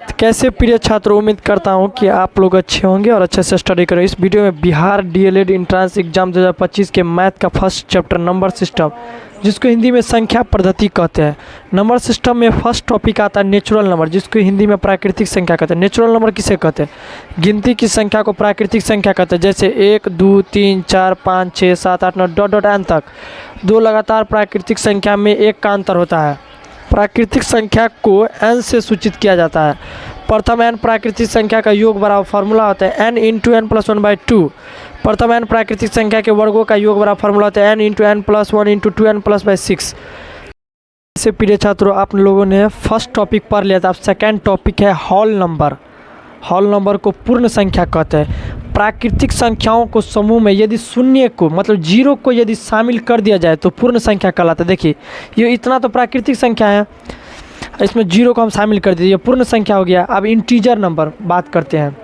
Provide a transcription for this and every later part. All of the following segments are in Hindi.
कैसे प्रिय छात्रों, उम्मीद करता हूं कि आप लोग अच्छे होंगे और अच्छे से स्टडी करें। इस वीडियो में बिहार डीएलएड एंट्रेंस एग्जाम 2025 के मैथ का फर्स्ट चैप्टर नंबर सिस्टम, जिसको हिंदी में संख्या पद्धति कहते हैं। नंबर सिस्टम में फर्स्ट टॉपिक आता है नेचुरल नंबर, जिसको हिंदी में प्राकृतिक संख्या कहते हैं। नेचुरल नंबर किसे कहते हैं? गिनती की संख्या को प्राकृतिक संख्या कहते हैं। जैसे 1, 2, 3, 4, 5, 6, 7, 8, 9 डॉट डॉट एन तक। दो लगातार प्राकृतिक संख्या में एक का अंतर होता है। प्राकृतिक संख्या को n से सूचित किया जाता है। प्रथम n प्राकृतिक संख्या का योग बराबर फार्मूला होता है n इंटू एन प्लस 1/2। प्रथम n प्राकृतिक संख्या के वर्गों का योग बराबर फार्मूला होता है n into n plus 1 into 2n plus by 6। ऐसे प्रिय छात्रों, आप लोगों ने फर्स्ट टॉपिक पढ़ लिया था। अब सेकेंड टॉपिक है होल नंबर। होल नंबर को पूर्ण संख्या कहते हैं। प्राकृतिक संख्याओं को समूह में यदि शून्य को मतलब जीरो को यदि शामिल कर दिया जाए तो पूर्ण संख्या कहलाता है। देखिए, ये इतना तो प्राकृतिक संख्या है, इसमें जीरो को हम शामिल कर दीजिए, पूर्ण संख्या हो गया। अब इंटीजर नंबर बात करते हैं।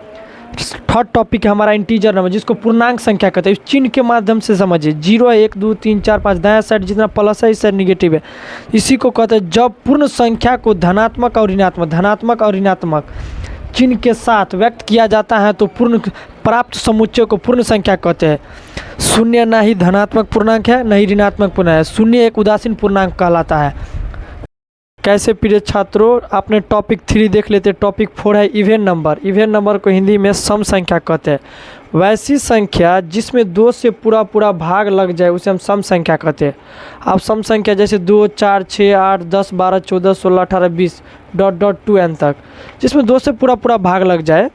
थर्ड टॉपिक है हमारा इंटीजर नंबर, जिसको पूर्णांक संख्या कहते हैं। इस चिन्ह के माध्यम से समझिए, 0, 1, 2, 3, 4, 5 दायां साइड जितना प्लस है इस साइड निगेटिव है। इसी को कहते हैं जब पूर्ण संख्या को धनात्मक और ऋणात्मक चिन्ह के साथ व्यक्त किया जाता है तो पूर्ण प्राप्त समुच्चय को पूर्ण संख्या कहते हैं। शून्य ना ही धनात्मक पूर्णांक है, न ही ऋणात्मक पूर्णांक है। शून्य एक उदासीन पूर्णांक कहलाता है। कैसे प्रिय छात्रों, आपने टॉपिक 3 देख लेते। टॉपिक 4 है इवेन नंबर। इवेन नंबर को हिंदी में सम संख्या कहते हैं। वैसी संख्या जिसमें 2 से पूरा भाग लग जाए उसे हम सम संख्या कहते हैं। अब सम संख्या जैसे 2, 4, 6, 8, 10, 12, 14, 16, 18, 20 डॉट डॉट 2n तक, जिसमें 2 से पूरा भाग लग जाए।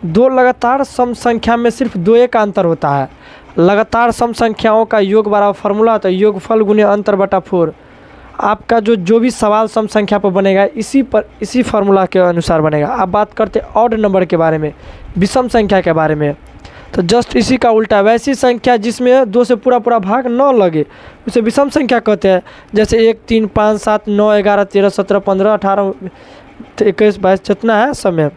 दो लगातार सम संख्या में सिर्फ 2 का अंतर होता है। लगातार सम संख्याओं का योग बराबर फार्मूला होता है योगफल गुने अंतर बटा 4। आपका जो भी सवाल सम संख्या पर बनेगा इसी फार्मूला के अनुसार बनेगा। अब बात करते हैं ऑड नंबर के बारे में, विषम संख्या के बारे में। तो जस्ट इसी का उल्टा, वैसी संख्या जिसमें 2 से पूरा भाग न लगे उसे विषम संख्या कहते हैं। जैसे 1, 3, 5, 7, 9, 11, 13, 17, 15, 18, 21, 22 जितना है समय।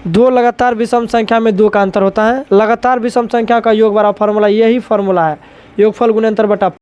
2 लगातार विषम संख्या में 2 का अंतर होता है। लगातार विषम संख्या का योग बराबर फार्मूला यही फार्मूला है योगफल गुणे अंतर बटा